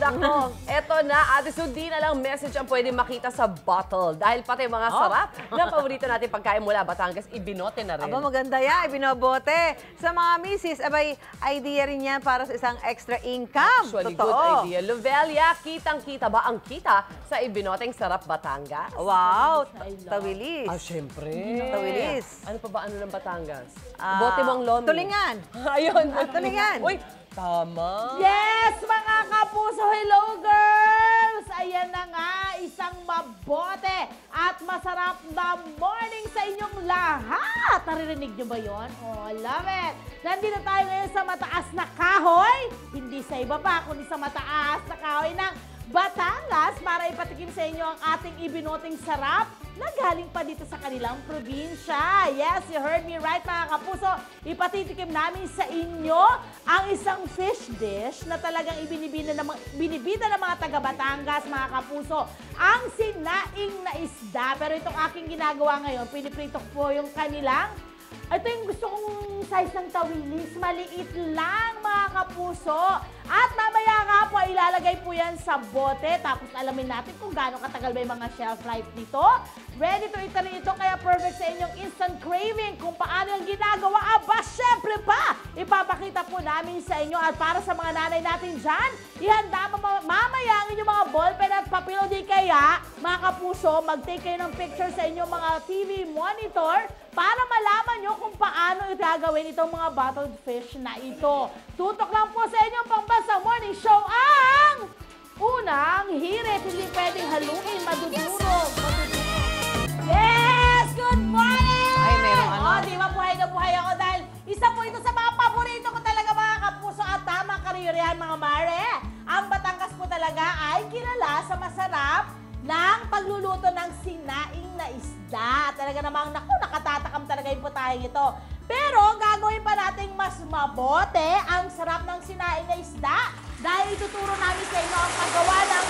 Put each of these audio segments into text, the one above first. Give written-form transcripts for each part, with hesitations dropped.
Nako, eto na, Ate Sue, di na lang message ang pwede makita sa bottle. Dahil pati mga sarap na paborito natin pagkain mula Batangas, ibinote na rin. Aba, maganda yan. Ibinobote. Sa mga misis, abay, idea rin yan para sa isang extra income. Actually, Totoo. good idea. Lovelia, kitang-kita ba ang kita sa ibinoteng sarap Batangas? Wow, tawilis. Ah, syempre. Tawilis. Ano pa ba ano ng Batangas? Bote mong lomi. Tulingan. Ayun. Tulingan. Uy, tama. Yes, mga kapuso, hello girls! Ayan na nga, isang mabote at masarap na morning sa inyong lahat. Naririnig niyo ba yon? Oh, love it! Nandito tayo ngayon sa mataas na kahoy, hindi sa iba pa, kundi sa mataas na kahoy ng Batangas para ipatikim sa inyo ang ating ibinoting sarap na galing pa dito sa kanilang probinsya. Yes, you heard me right mga kapuso. Ipatitikim namin sa inyo ang isang fish dish na talagang binibida ng mga taga Batangas mga kapuso. Ang sinaing na isda. Pero itong aking ginagawa ngayon, piniprito po yung kanilang. Ito yung gusto kong size ng tawilis. Maliit lang, mga kapuso. At mamaya nga po, ilalagay po yan sa bote. Tapos alamin natin kung gaano katagal ba yung mga shelf life nito. Ready to eat na rin ito, kaya perfect sa inyong instant craving. Kung paano yung ginagawa, aba, syempre pa! Ipapakita po namin sa inyo. At para sa mga nanay natin dyan, ihanda mamaya ang inyong mga ballpen at papel. O di kaya, mga kapuso, mag-take kayo ng picture sa inyong mga TV monitor para malaman nyo kung paano gagawin itong mga bottled fish na ito. Tutok lang po sa inyong Pambasa Morning Show ang unang hirit. Hindi pwedeng haluin, madudurog. Yes! Good morning! Ay, merong ano. Oh, di ba buhay na buhay ako dahil isa po ito sa mga paborito ko talaga mga kapuso at tamang kariyerihan mga mare. Ang Batangas po talaga ay kilala sa masarap ng pagluluto ng sinaing na isda. Talaga namang, naku, nakatatakam talaga yung putahing ito. Pero gagawin pa natin mas mabote ang sarap ng sinaing na isda dahil ituturo namin sa inyo ang paggawa ng...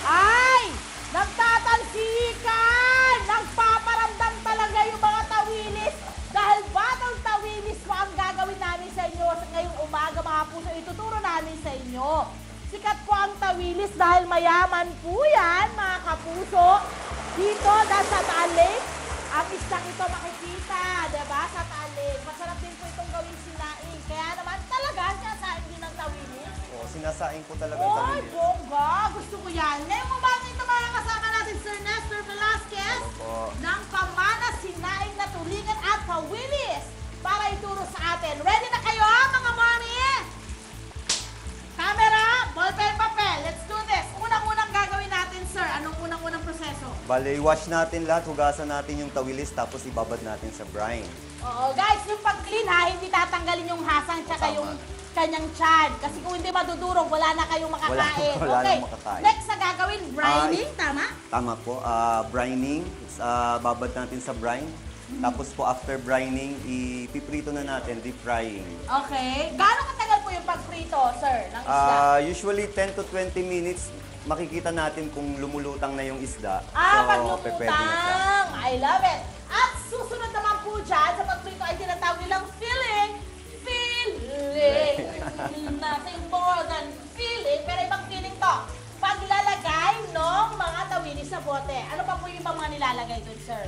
Ay! Nagtatalsikan! Nagpaparamdam talaga yung mga tawilis dahil batang tawilis po ang gagawin namin sa inyo ngayong umaga mga puso. Ituturo namin sa inyo. Sikat po ang tawilis dahil mayaman po yan, mga kapuso. Dito, sa Taal Lake, ang isang ito makikita, diba? Sa Taal Lake. Masarap din po itong gawing sinaing. Kaya naman talaga, sinasaing din ng tawilis. Oo, sinasaing po talaga ang Oy, tawilis. bongga! Gusto ko yan. Ngayong umaga ito mga kasama natin, Sir Nestor Velasquez, Opo. ng Pamana, Sinaing na Tulingan at Tawilis para ituro sa atin. Ready na kayo, mga mami? Camera, ballpen, papel. Let's do this. Unang-unang gagawin natin, sir. Anong unang-unang proseso? Bale, wash natin lahat, hugasan natin yung tawilis, tapos ibabad natin sa brine. Oo, guys, yung pag-clean ha, hindi tatanggalin yung hasang tsaka Tama. yung kanyang tiyan. Kasi kung hindi madudurog, wala na kayong makakain. Wala Okay, nang makakain. next na gagawin, brining, tama? Tama po, brining, babad natin sa brine. Tapos po, after brining, ipiprito na natin, deep frying. Okay. Gaano katagal po yung pagprito, sir, ng isda? Usually 10 to 20 minutes, makikita natin kung lumulutang na yung isda. Paglutang. pwede na siya. I love it. At susunod naman po dyan, sa pagprito ay tinatawag nilang filling. Filling. Nothing more than filling. Pero ibang filling to. Paglalagay ng mga tawilis sa bote. Ano pa po yung ibang mga nilalagay doon, sir?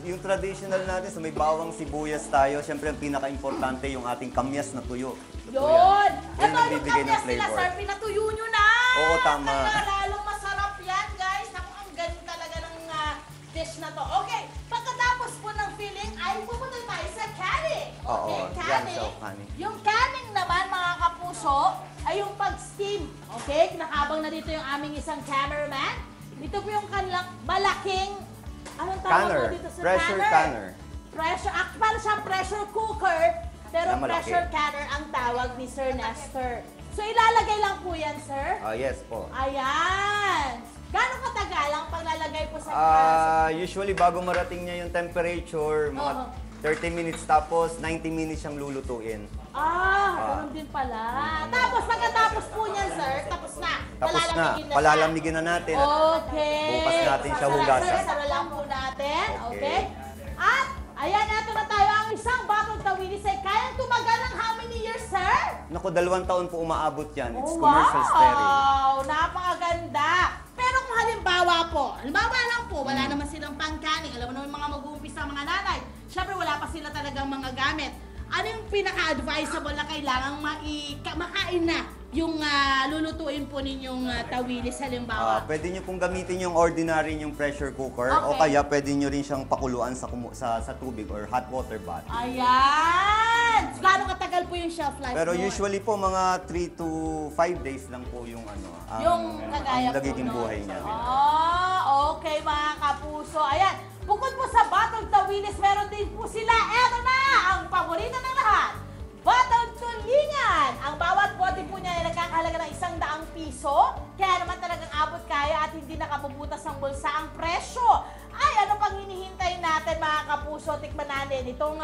Yung traditional natin, so may bawang sibuyas tayo. Siyempre, ang pinaka-importante yung ating kamyas na tuyo. Totoo Yun! Yan Ito, yung nagbibigay ng kamyas nila, flavor. sir, pinatuyo nyo na! Oo, tama. Kaya lalong masarap yan, guys. Naku, ang galing talaga ng dish na to. Okay, pagkatapos po ng filling, ay pupunta tayo sa canning. Okay, Oo, yan canning. siya, canning. Yung canning naman, mga kapuso, ay yung pag-steam. Okay, nakabang na dito yung aming isang cameraman. Ito po yung kanilang malaking, anong tawag Canner. mo dito sa Pressure canner. Pressure, para siyang pressure cooker, pero Na malaki. pressure canner ang tawag ni Sir Nestor. So ilalagay lang po yan, sir? Yes po. Ayan! Gano'ng katagal ang paglalagay po sa Usually, bago marating niya yung temperature, mga 30 minutes, tapos 90 minutes siyang lulutuin. ganun din pala. Tapos, pagkatapos po niyan, sir, tapos na. Tapos na, Palalamigin na palalamigin na natin. Okay. Bukas natin siya hugasan. Sir, sara lang po natin. Okay. Okay. At, ayan, eto na tayo. Ang isang batong tawilis ay kayang tumagal ng how many years, sir? Naku po, 2 taon po umaabot yan. It's Oh, commercial stereo. wow! Napakaganda! Pero kung halimbawa lang po, wala naman silang pangkaning. Alam mo naman mga mag-uumpisa mga nanay. Siyempre wala pa sila talagang mga gamit. Ano yung pinaka-advisable na kailangang makain na yung lulutuin po ninyong tawilis halimbawa? Pwede nyo pong gamitin yung ordinary yung pressure cooker o Okay. kaya pwede nyo rin siyang pakuluan sa tubig or hot water bath. Ayan! Gaano katagal po yung shelf life Pero nun? usually po mga 3 to 5 days lang po yung Yung kagaya ang nagiging po nun. buhay niya. Okay mga kapuso. Ayan, bukod po sa Batong Tawilis, meron din po sila. Eto na, ang paborito ng lahat. Batong Tulingan. Ang bawat bote po niya ay nagkakahalaga ng 100 piso. Kaya naman talagang abot kaya at hindi nakabubutas ng bulsa ang presyo. Ay, ano pang hinihintay natin mga kapuso? Tikman natin itong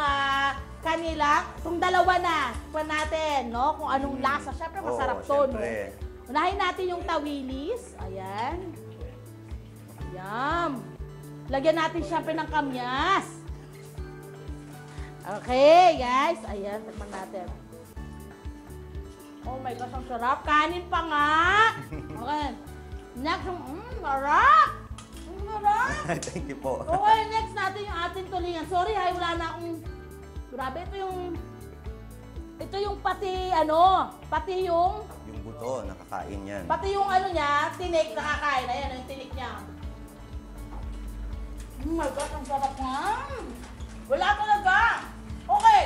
kanila, itong dalawa na. Tikman natin, no? Kung anong lasa. Siyempre, masarap to, no? syempre. Unahin natin yung tawilis. Ayan. Yum. Lagyan natin siyempre ng kamyas. Okay, guys. Ayan, tikman natin. Oh my gosh, ang sarap. Kanin pa nga. Okay. Next, sarap. Ang sarap. Thank you po. Okay, next natin yung ating tulingan. Sorry, wala na akong... Grabe, ito yung pati yung... Yung buto, nakakain yan. Pati yung niya, tinik, nakakain. Ayan, yung tinik niya. Oh my God, ang sarap nga. Wala talaga. Okay,